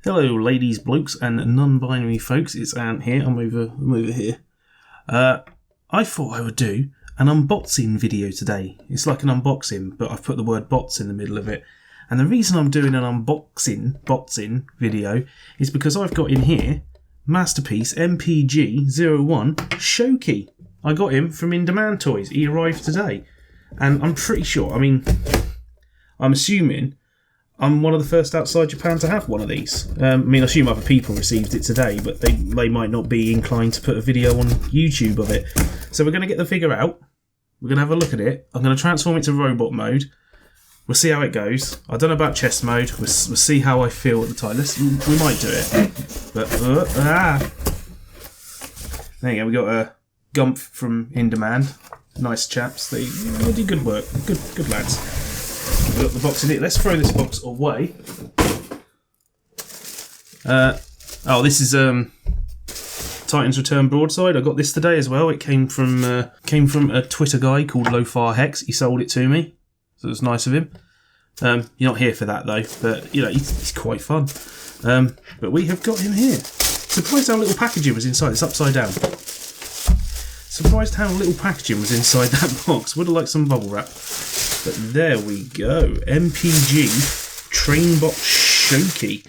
Hello, ladies, blokes, and non-binary folks. It's Ant here. I'm over here. I thought I would do an unboxing video today. It's like an unboxing, but I've put the word bots in the middle of it. And the reason I'm doing an unboxing video is because I've got in here Masterpiece MPG-01 Shouki. I got him from In Demand Toys. He arrived today, and I'm pretty sure. I'm assuming I'm one of the first outside Japan to have one of these. I assume other people received it today, but they might not be inclined to put a video on YouTube of it. So we're going to get the figure out. We're going to have a look at it. I'm going to transform it to robot mode. We'll see how it goes. I don't know about chess mode. We'll see how I feel at the time. We might do it. But there you go. We got a Gump from In Demand. Nice chaps. They do good work. Good lads. We've got the box in it. Let's throw this box away. This is Titan's Return Broadside. I got this today as well. It came from a Twitter guy called Lofar Hex. He sold it to me, so it was nice of him. You're not here for that though, but he's quite fun. But we have got him here. Surprised how little packaging was inside. It's upside down. Surprised how little packaging was inside that box. Would have liked some bubble wrap. But there we go. MPG Trainbot Shouki.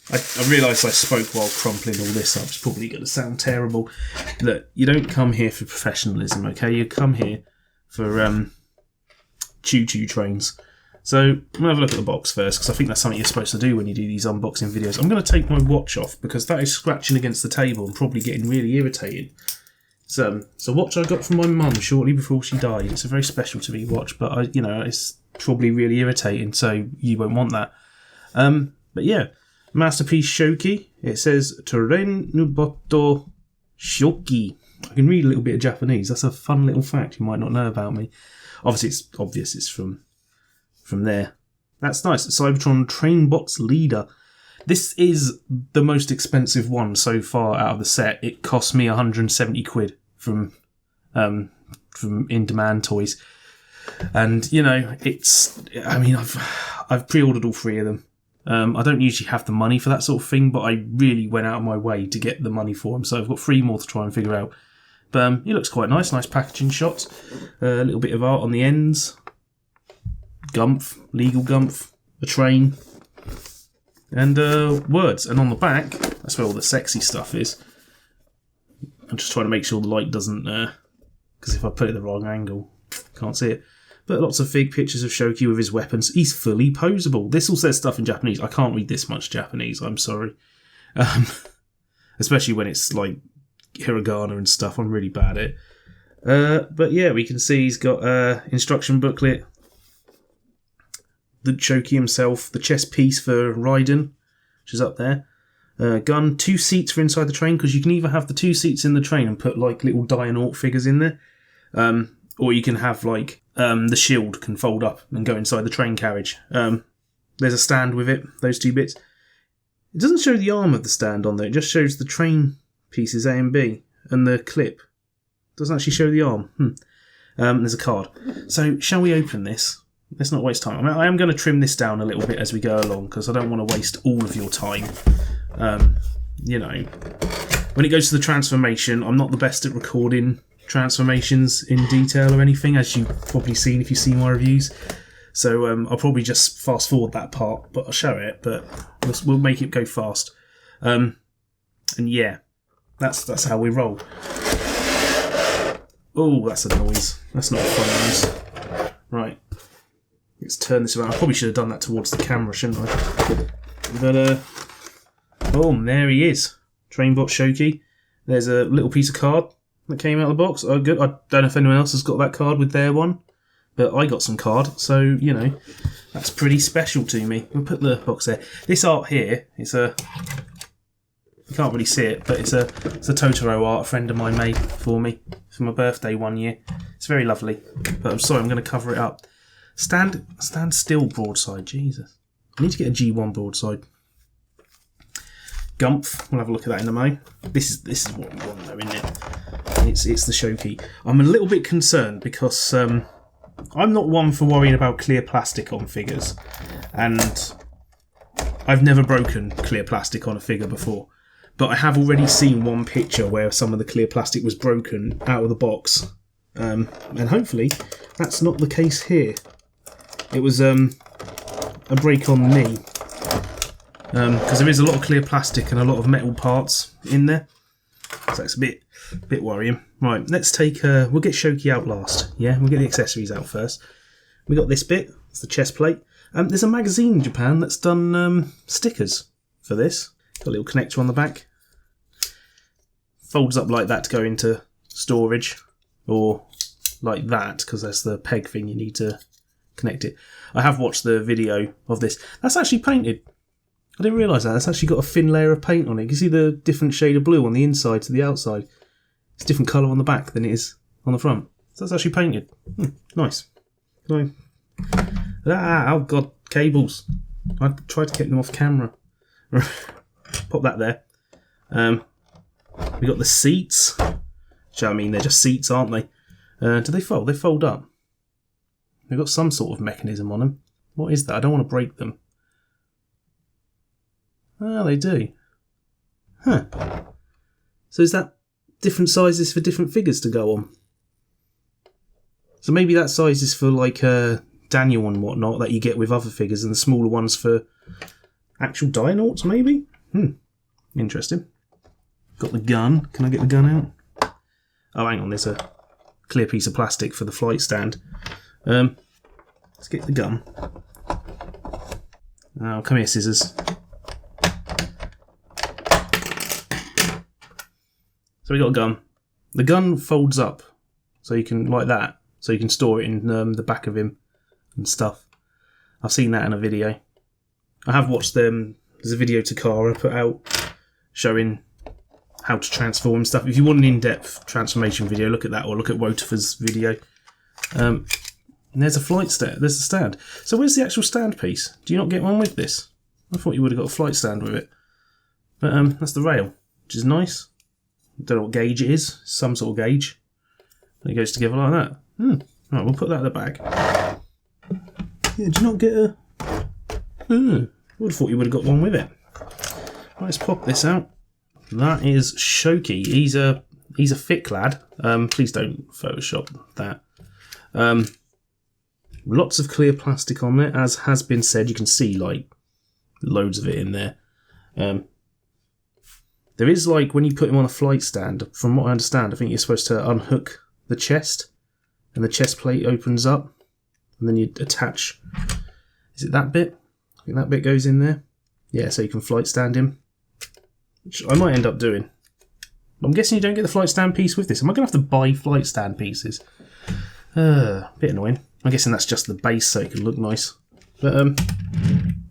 I realised I spoke while crumpling all this up. It's probably going to sound terrible. Look, you don't come here for professionalism, okay? You come here for choo-choo trains. So I'm going to have a look at the box first, because I think that's something you're supposed to do when you do these unboxing videos. I'm going to take my watch off, because that is scratching against the table and probably getting really irritating. It's a watch I got from my mum shortly before she died. It's a very special to me watch, but it's probably really irritating, so you won't want that. But yeah, Masterpiece Shouki. It says Trainbot Shouki. I can read a little bit of Japanese. That's a fun little fact you might not know about me. Obviously, it's obvious it's from there. That's nice. Cybertron Trainbot's leader. This is the most expensive one so far out of the set. It cost me 170 quid from In Demand Toys, and I've pre-ordered all three of them. I don't usually have the money for that sort of thing, but I really went out of my way to get the money for them, so I've got three more to try and figure out. But it looks quite nice packaging shots, a little bit of art on the ends, legal Gumph, a train. And words. And on the back, that's where all the sexy stuff is. I'm just trying to make sure the light doesn't... because if I put it the wrong angle, can't see it. But lots of fig pictures of Shouki with his weapons. He's fully posable. This all says stuff in Japanese. I can't read this much Japanese, I'm sorry. Especially when it's like hiragana and stuff. I'm really bad at it. But yeah, we can see he's got instruction booklet. The Shouki himself, the chest piece for Raiden, which is up there. Gun, 2 seats for inside the train, because you can either have the 2 seats in the train and put like little Dionaut figures in there, or you can have like the shield can fold up and go inside the train carriage. There's a stand with it, those 2 bits. It doesn't show the arm of the stand on there, it just shows the train pieces A and B, and the clip. It doesn't actually show the arm. There's a card. So, shall we open this? Let's not waste time. I am going to trim this down a little bit as we go along, because I don't want to waste all of your time. When it goes to the transformation, I'm not the best at recording transformations in detail or anything, as you've probably seen if you've seen my reviews. So I'll probably just fast forward that part, but I'll show it. But we'll make it go fast. And yeah, that's how we roll. Oh, that's a noise. That's not a fun noise. Right. Let's turn this around. I probably should have done that towards the camera, shouldn't I? But, boom, there he is. Trainbot Shouki. There's a little piece of card that came out of the box. Oh, good. I don't know if anyone else has got that card with their one, but I got some card, so, that's pretty special to me. We'll put the box there. This art here, you can't really see it, but it's a Totoro art a friend of mine made for me for my birthday one year. It's very lovely, but I'm sorry, I'm going to cover it up. Stand still broadside, Jesus. I need to get a G1 broadside. Gumph, we'll have a look at that in a moment. This is what we want though, isn't it? It's the Shouki. I'm a little bit concerned because I'm not one for worrying about clear plastic on figures. And I've never broken clear plastic on a figure before, but I have already seen one picture where some of the clear plastic was broken out of the box, and hopefully that's not the case here. It was a break on me, because there is a lot of clear plastic and a lot of metal parts in there, so it's a bit worrying. Right, let's take we'll get Shouki out last. Yeah, we'll get the accessories out first. We got this bit, it's the chest plate. There's a magazine in Japan that's done stickers for this. Got a little connector on the back. Folds up like that to go into storage, or like that, because that's the peg thing you need to connect it. I have watched the video of this. That's actually painted. I didn't realise that. It's actually got a thin layer of paint on it. You can see the different shade of blue on the inside to the outside. It's a different colour on the back than it is on the front. So that's actually painted. Nice. Oh god, cables. I tried to get them off camera. Pop that there. We got the seats. Which, I mean, they're just seats, aren't they? Do they fold? They fold up. They've got some sort of mechanism on them. What is that? I don't want to break them. Ah, they do. Huh. So is that different sizes for different figures to go on? So maybe that size is for like Daniel and whatnot that you get with other figures, and the smaller ones for actual Dinauts, maybe? Interesting. Got the gun. Can I get the gun out? Oh, hang on, there's a clear piece of plastic for the flight stand. Let's get the gun. Oh, come here, scissors. So we got a gun. The gun folds up, so you can, like that, so you can store it in the back of him and stuff. I've seen that in a video. I have watched them. There's a video Takara put out showing how to transform stuff. If you want an in-depth transformation video, look at that, or look at Wotafa's video. And there's a flight stand. There's a stand. So where's the actual stand piece? Do you not get one with this? I thought you would have got a flight stand with it. But that's the rail, which is nice. Don't know what gauge it is. Some sort of gauge. And it goes together like that. Right, we'll put that in the bag. Yeah, did you not get a... I would have thought you would have got one with it. Right, let's pop this out. That is Shouki. He's a thick lad. Please don't Photoshop that. Lots of clear plastic on there, as has been said. You can see like loads of it in there. There is, like, when you put him on a flight stand, from what I understand, I think you're supposed to unhook the chest, and the chest plate opens up, and then you attach, is it that bit? I think that bit goes in there. Yeah, so you can flight stand him, which I might end up doing. I'm guessing you don't get the flight stand piece with this. Am I going to have to buy flight stand pieces? Bit annoying. I'm guessing that's just the base so it can look nice. But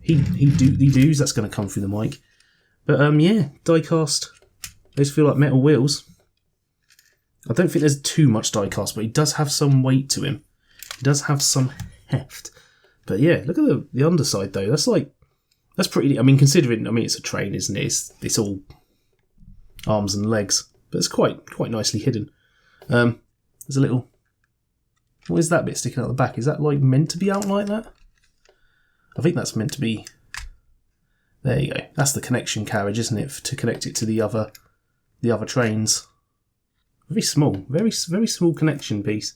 he doos, that's going to come through the mic. But yeah, die cast. Those feel like metal wheels. I don't think there's too much die cast, but he does have some weight to him. He does have some heft. But yeah, look at the underside though. That's pretty. I mean, considering, I mean, it's a train, isn't it? It's all arms and legs, but it's quite nicely hidden. There's a little. What is that bit sticking out the back? Is that like meant to be out like that? I think that's meant to be. There you go. That's the connection carriage, isn't it? To connect it to the other trains. Very small, very small connection piece,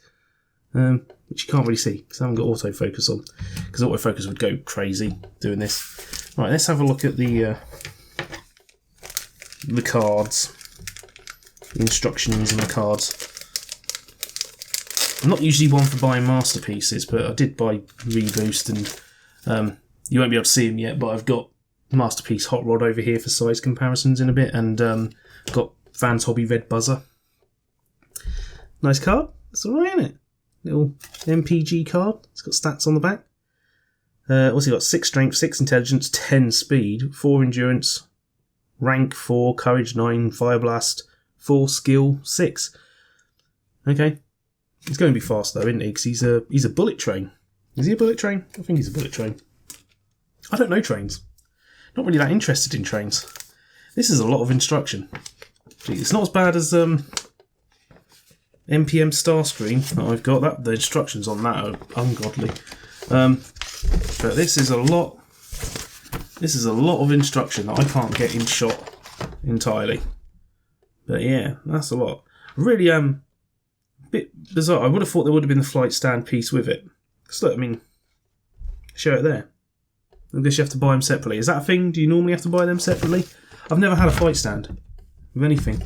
which you can't really see because I haven't got autofocus on. Because autofocus would go crazy doing this. Right, let's have a look at the cards, the instructions and the cards. I'm not usually one for buying masterpieces, but I did buy Reboost, and you won't be able to see them yet. But I've got Masterpiece Hot Rod over here for size comparisons in a bit, and got Vans Hobby Red Buzzer. Nice card. That's alright, isn't it? Little MPG card. It's got stats on the back. What's he got? 6 strength, 6 intelligence, 10 speed, 4 endurance, rank 4, courage 9, fire blast 4, skill 6. Okay. He's going to be fast though, isn't he? Because he's a bullet train. Is he a bullet train? I think he's a bullet train. I don't know trains. Not really that interested in trains. This is a lot of instruction. Gee, it's not as bad as NPM Starscream that I've got. The instructions on that are ungodly. But this is a lot This is a lot of instruction that I can't get in shot entirely. But yeah, that's a lot. Really a bit bizarre. I would have thought there would have been the flight stand piece with it. Because look, I mean, show it there. I guess you have to buy them separately. Is that a thing? Do you normally have to buy them separately? I've never had a flight stand with anything.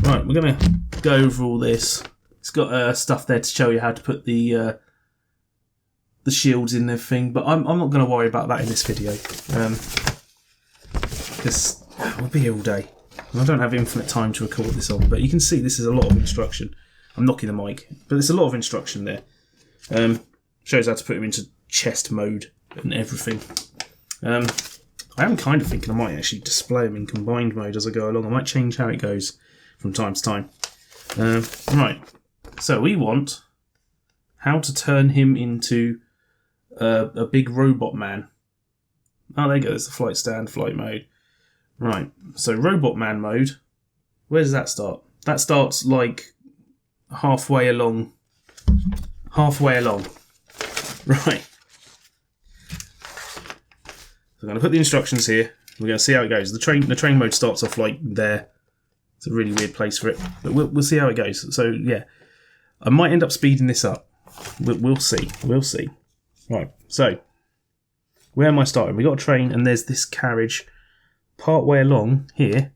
Right, we're going to go over all this. It's got stuff there to show you how to put the shields in everything, but I'm not going to worry about that in this video. Because we'll be here all day. I don't have infinite time to record this on, but you can see this is a lot of instruction. I'm knocking the mic, but there's a lot of instruction there. Shows how to put him into chest mode and everything. I am kind of thinking I might actually display them in combined mode as I go along. I might change how it goes from time to time. Right, so we want how to turn him into a big robot man. Oh, there you go, there's the flight stand, flight mode. Right, so robot man mode, where does that start? That starts like halfway along. Right. So I'm going to put the instructions here. We're going to see how it goes. The train mode starts off like there. It's a really weird place for it, but we'll see how it goes. So yeah, I might end up speeding this up. We'll see. We'll see. Right. So where am I starting? We got a train, and there's this carriage part way along here,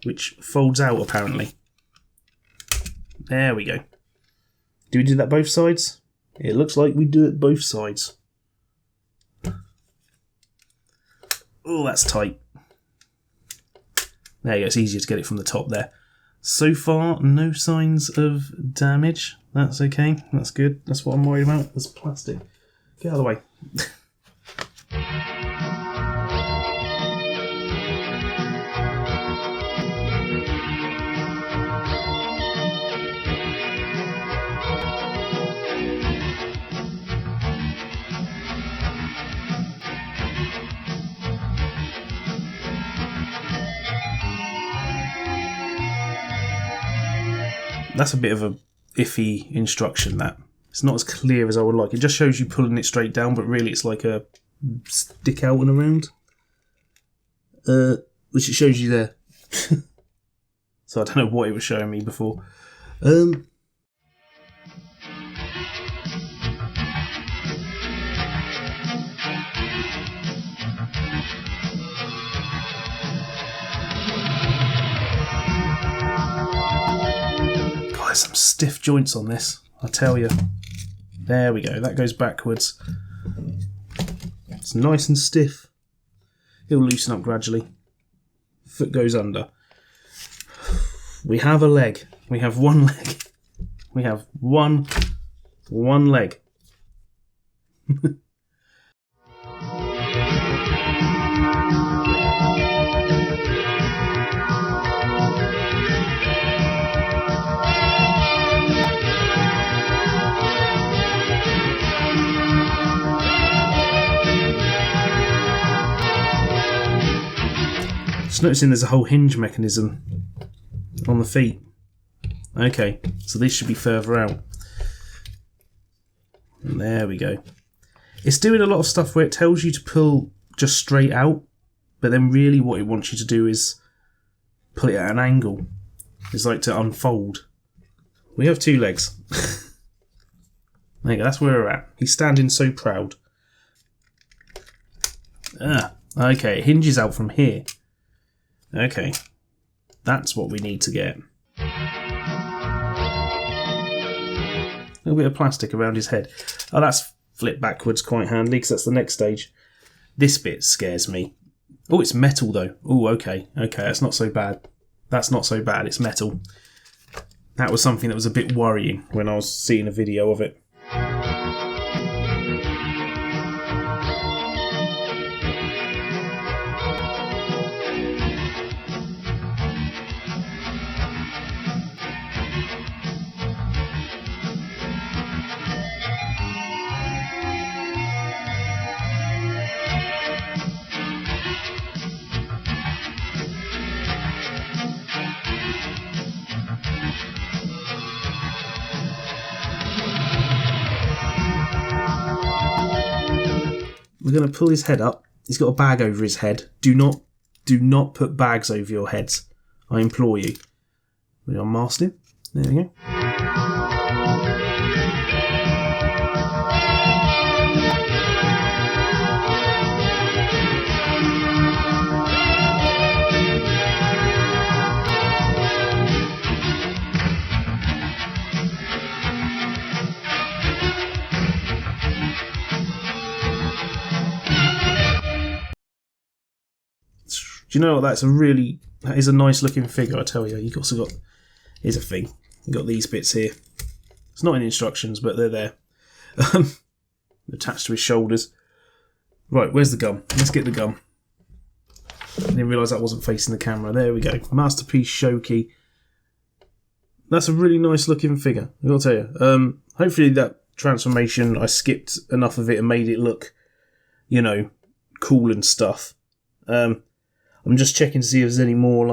which folds out apparently. There we go. Do we do that both sides? It looks like we do it both sides. Oh, that's tight. There you go, it's easier to get it from the top there. So far, no signs of damage. That's okay, that's good. That's what I'm worried about. There's plastic. Get out of the way. That's a bit of a iffy instruction, that. It's not as clear as I would like. It just shows you pulling it straight down, but really it's like a stick out and around. Which it shows you there. So I don't know what it was showing me before. There's some stiff joints on this, I tell you. There we go, that goes backwards. It's nice and stiff. It'll loosen up gradually. Foot goes under. We have a leg. We have one leg. We have one leg. Just noticing there's a whole hinge mechanism on the feet. Okay, so these should be further out. And there we go. It's doing a lot of stuff where it tells you to pull just straight out, but then really what it wants you to do is pull it at an angle. It's like to unfold. We have two legs. There you go, that's where we're at. He's standing so proud. Okay, it hinges out from here. Okay, that's what we need to get. A little bit of plastic around his head. Oh, that's flipped backwards quite handy because that's the next stage. This bit scares me. Oh, it's metal though. Oh, okay, that's not so bad. That's not so bad, it's metal. That was something that was a bit worrying when I was seeing a video of it. We're going to pull his head up He's got a bag over his head. Do not put bags over your heads. I implore you. We unmasked him. There we go. Do you know what? That is a nice looking figure, I tell you. You've also got, here's a thing. You've got these bits here. It's not in instructions, but they're there. Attached to his shoulders. Right, where's the gun? Let's get the gun. I didn't realise that wasn't facing the camera. There we go. Masterpiece Shouki. That's a really nice looking figure, I've got to tell you. Hopefully that transformation, I skipped enough of it and made it look, you know, cool and stuff. I'm just checking to see if there's any more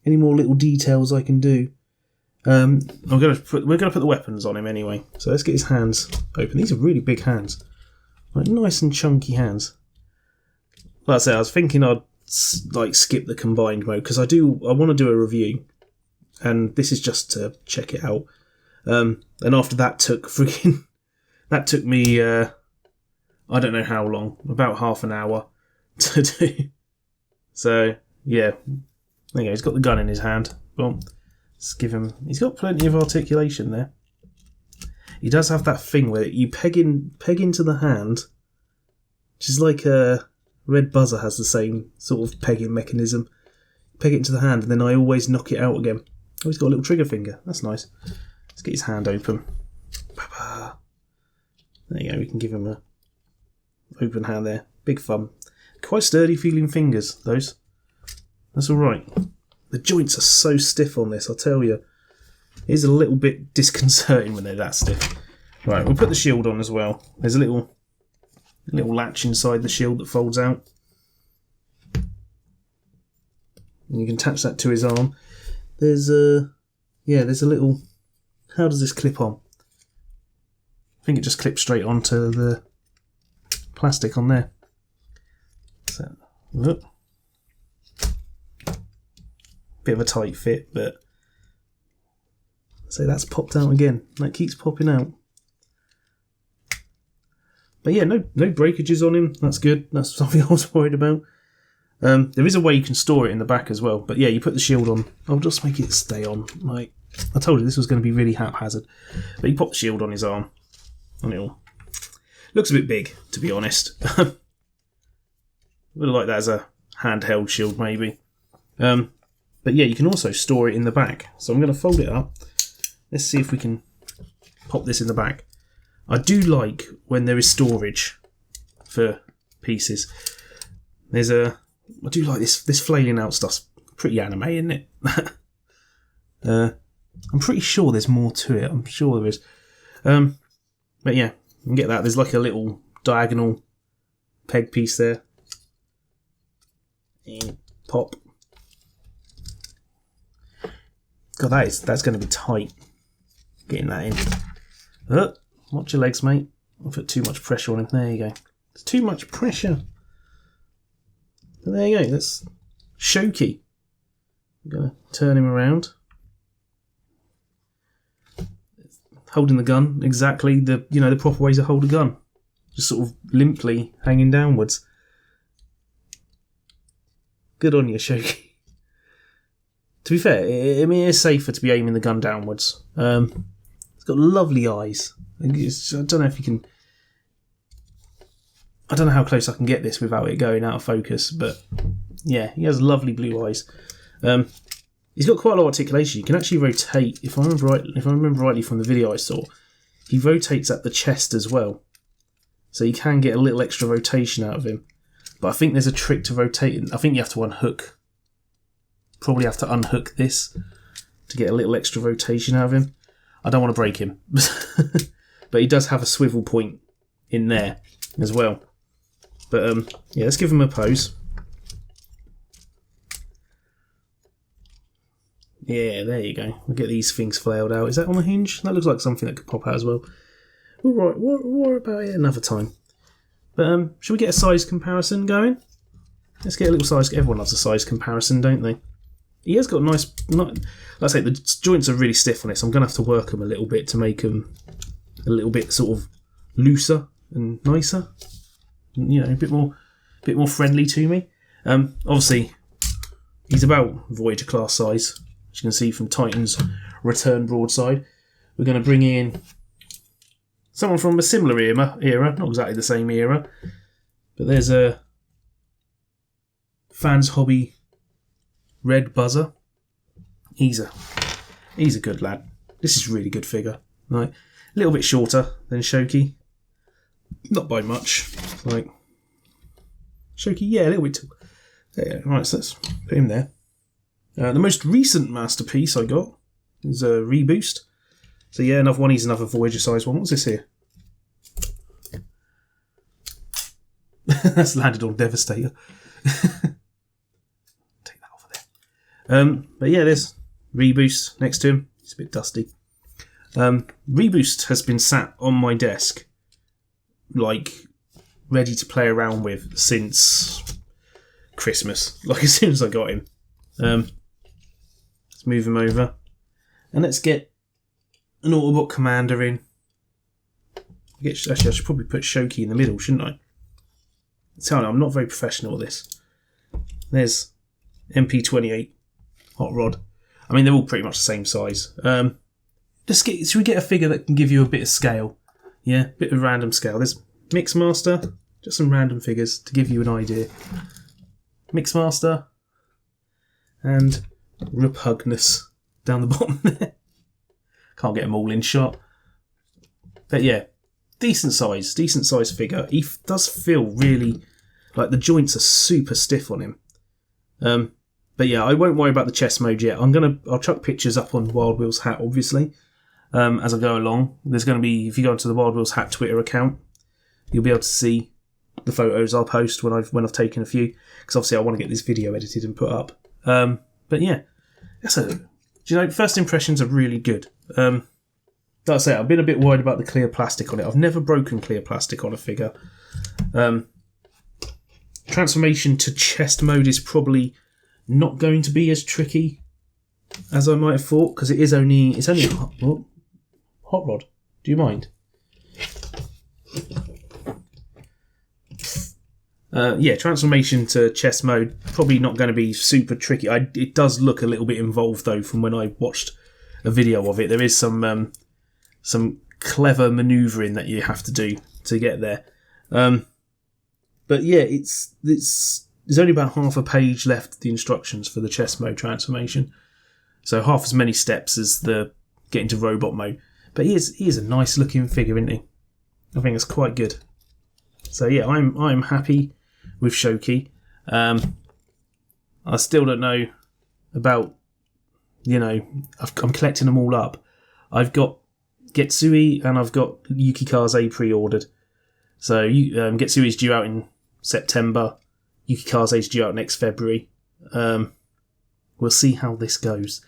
little details I can do. We're gonna put the weapons on him anyway. So let's get his hands open. These are really big hands, like nice and chunky hands. Like I said, I was thinking I'd skip the combined mode because I want to do a review, and this is just to check it out. And after that took me I don't know how long, about half an hour to do. So, yeah. There you go, he's got the gun in his hand. Well, let's give him... He's got plenty of articulation there. He does have that thing where you peg into the hand, which is like a... Red Buzzer has the same sort of pegging mechanism. Peg it into the hand, and then I always knock it out again. Oh, he's got a little trigger finger. That's nice. Let's get his hand open. There you go, we can give him a open hand there. Big fun. Quite sturdy feeling fingers, those. That's alright. The joints are so stiff on this, I'll tell you. It is a little bit disconcerting when they're that stiff. Right, we'll put the shield on as well. There's a little latch inside the shield that folds out. And you can attach that to his arm. There's a little... How does this clip on? I think it just clips straight onto the plastic on there. So, look. Bit of a tight fit, but so that's popped out again. That keeps popping out. But yeah, no breakages on him. That's good. That's something I was worried about. There is a way you can store it in the back as well. But yeah, you put the shield on. I'll just make it stay on. Like I told you, this was going to be really haphazard. But you pop the shield on his arm, and it all looks a bit big, to be honest. Would have liked that as a handheld shield, maybe. But yeah, you can also store it in the back. So I'm going to fold it up. Let's see if we can pop this in the back. I do like when there is storage for pieces. I do like this flailing out stuff's pretty anime, isn't it? I'm pretty sure there's more to it. I'm sure there is. But yeah, you can get that. There's like a little diagonal peg piece there. And pop. God, that's going to be tight. Getting that in. Watch your legs, mate. I'll put too much pressure on him. There you go. It's too much pressure. But there you go. That's Shouki. I'm going to turn him around. Holding the gun exactly the proper way to hold a gun. Just sort of limply hanging downwards. Good on you, Shouki. To be fair, I mean, it's safer to be aiming the gun downwards. It's got lovely eyes. I don't know if you can... I don't know how close I can get this without it going out of focus, but yeah, he has lovely blue eyes. He's got quite a lot of articulation. You can actually rotate, if I remember rightly from the video I saw, he rotates at the chest as well. So you can get a little extra rotation out of him. But I think there's a trick to rotating. I think you have to unhook. Probably have to unhook this to get a little extra rotation out of him. I don't want to break him. But he does have a swivel point in there as well. But yeah, let's give him a pose. Yeah, there you go. We'll get these things flailed out. Is that on a hinge? That looks like something that could pop out as well. Alright, what about it another time? But should we get a size comparison going? Let's get a little size. Everyone loves a size comparison, don't they? He has got nice. Like I say, the joints are really stiff on it, so I'm going to have to work them a little bit to make them a little bit sort of looser and nicer. You know, a bit more friendly to me. Obviously, he's about Voyager class size, as you can see from Titan's return broadside. We're going to bring in someone from a similar era, not exactly the same era, but there's a Fans Hobby Red Buzzer. He's a good lad. This is a really good figure. Like, a little bit shorter than Shouki, not by much. Like Shouki, yeah, a little bit too. Yeah, right, so let's put him there. The most recent Masterpiece I got is a Reboost. So yeah, another one. He's another Voyager size one. What's this here? That's landed on Devastator. Take that off of there. But yeah, there's Reboost next to him. It's a bit dusty. Reboost has been sat on my desk, like, ready to play around with since Christmas. Like, as soon as I got him. Let's move him over. And let's get an Autobot Commander in. Actually, I should probably put Shouki in the middle, shouldn't I? I'm not very professional at this. There's MP28 Hot Rod. I mean, they're all pretty much the same size. Should we get a figure that can give you a bit of scale? Yeah, a bit of random scale. There's Mixmaster. Just some random figures to give you an idea. Mixmaster. And Repugnus down the bottom there. Can't get them all in shot. But yeah, decent size figure. He does feel really like the joints are super stiff on him. But yeah, I won't worry about the chest mode yet. I'll chuck pictures up on Wild Will's Hat, obviously, as I go along. There's going to be, if you go into the Wild Will's Hat Twitter account, you'll be able to see the photos I'll post when I've taken a few, because obviously I want to get this video edited and put up. But yeah, first impressions are really good. Like I say, I've been a bit worried about the clear plastic on it. I've never broken clear plastic on a figure. Transformation to chest mode is probably not going to be as tricky as I might have thought, because it's only Hot Rod. Do you mind? Yeah, transformation to chest mode probably not going to be super tricky. It does look a little bit involved though from when I watched a video of it. There is some clever manoeuvring that you have to do to get there. But yeah, there's only about half a page left of the instructions for the chest mode transformation. So half as many steps as the getting to robot mode. But he is a nice looking figure, isn't he? I think it's quite good. So yeah, I'm happy with Shouki. I still don't know about, I'm collecting them all up. I've got Getsui and I've got Yuki Kaze pre-ordered. So Getsui's due out in September. Yuki Kaze's due out next February. We'll see how this goes.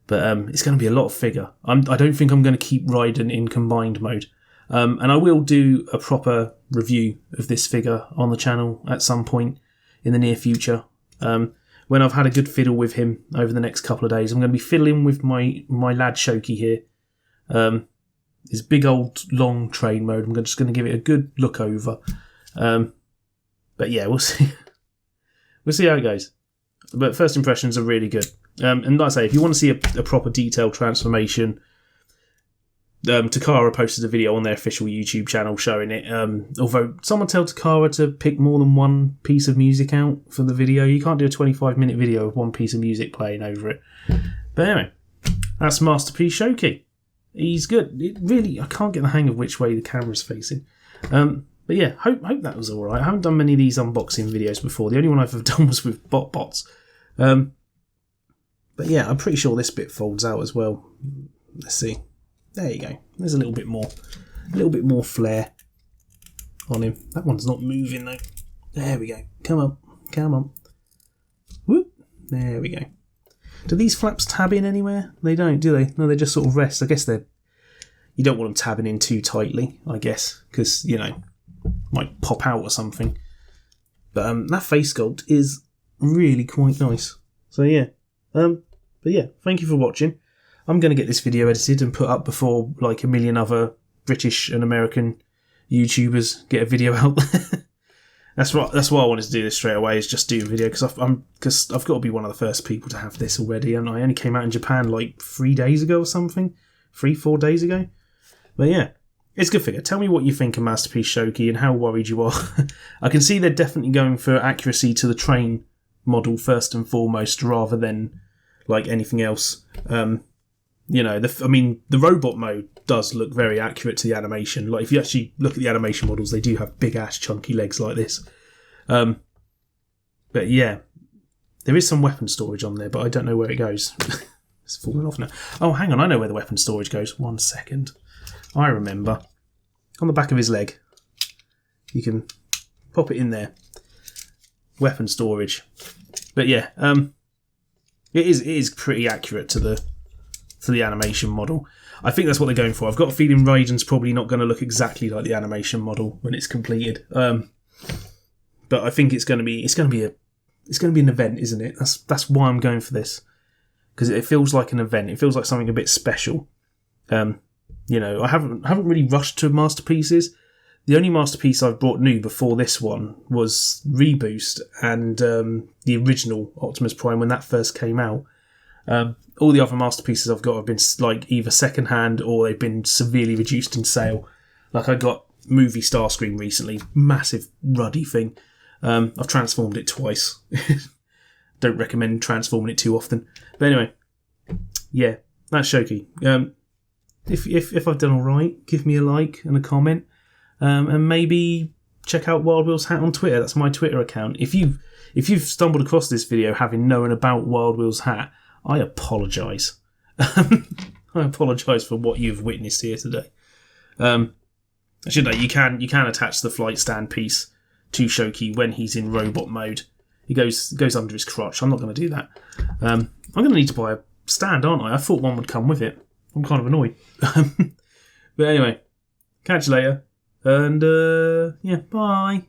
But it's going to be a lot of figure. I don't think I'm going to keep Raiden in combined mode. And I will do a proper review of this figure on the channel at some point in the near future. When I've had a good fiddle with him over the next couple of days, I'm going to be fiddling with my lad Shouki here. His big old long train mode. I'm just going to give it a good look over. But yeah, we'll see. We'll see how it goes. But first impressions are really good. And like I say, if you want to see a proper detailed transformation, Takara posted a video on their official YouTube channel showing it. Although someone told Takara to pick more than one piece of music out for the video. You can't do a 25-minute video with one piece of music playing over it. But anyway, that's Masterpiece Shouki. He's good. I can't get the hang of which way the camera's facing. But yeah, hope that was alright. I haven't done many of these unboxing videos before. The only one I've ever done was with bots. But yeah, I'm pretty sure this bit folds out as well. Let's see. There you go. There's a little bit more flair on him. That one's not moving though. There we go. Come on. Whoop. There we go. Do these flaps tab in anywhere? They don't, do they? No, they just sort of rest. I guess you don't want them tabbing in too tightly, I guess, because, might pop out or something. But that face sculpt is really quite nice. So yeah. But yeah, thank you for watching. I'm going to get this video edited and put up before like a million other British and American YouTubers get a video out. That's why I wanted to do this straight away, is just do a video, because I've got to be one of the first people to have this already, and I only came out in Japan like 3 days ago or something, 3-4 days ago. But yeah, it's a good figure. Tell me what you think of Masterpiece Shouki and how worried you are. I can see they're definitely going for accuracy to the train model first and foremost, rather than like anything else. The robot mode does look very accurate to the animation. Like, if you actually look at the animation models, they do have big ass chunky legs like this. But yeah, there is some weapon storage on there, but I don't know where it goes. It's falling off now. Oh, hang on, I know where the weapon storage goes. 1 second. I remember. On the back of his leg. You can pop it in there. Weapon storage. But yeah, it is pretty accurate to the animation model. I think that's what they're going for. I've got a feeling Raiden's probably not going to look exactly like the animation model when it's completed. But I think it's going to be an event, isn't it? That's why I'm going for this, because it feels like an event. It feels like something a bit special. I haven't really rushed to masterpieces. The only masterpiece I've brought new before this one was Reboost and the original Optimus Prime when that first came out. All the other masterpieces I've got have been like either second hand or they've been severely reduced in sale. Like, I got Movie Starscream recently, massive ruddy thing. I've transformed it twice. Don't recommend transforming it too often. But anyway, yeah, that's Shouki. If I've done all right, give me a like and a comment, and maybe check out Wild Will's hat on Twitter. That's my Twitter account. If you've stumbled across this video having known about Wild Will's hat, I apologise. I apologise for what you've witnessed here today. I should know, you can attach the flight stand piece to Shouki when he's in robot mode. He goes under his crotch. I'm not going to do that. I'm going to need to buy a stand, aren't I? I thought one would come with it. I'm kind of annoyed. But anyway, catch you later. And yeah, bye.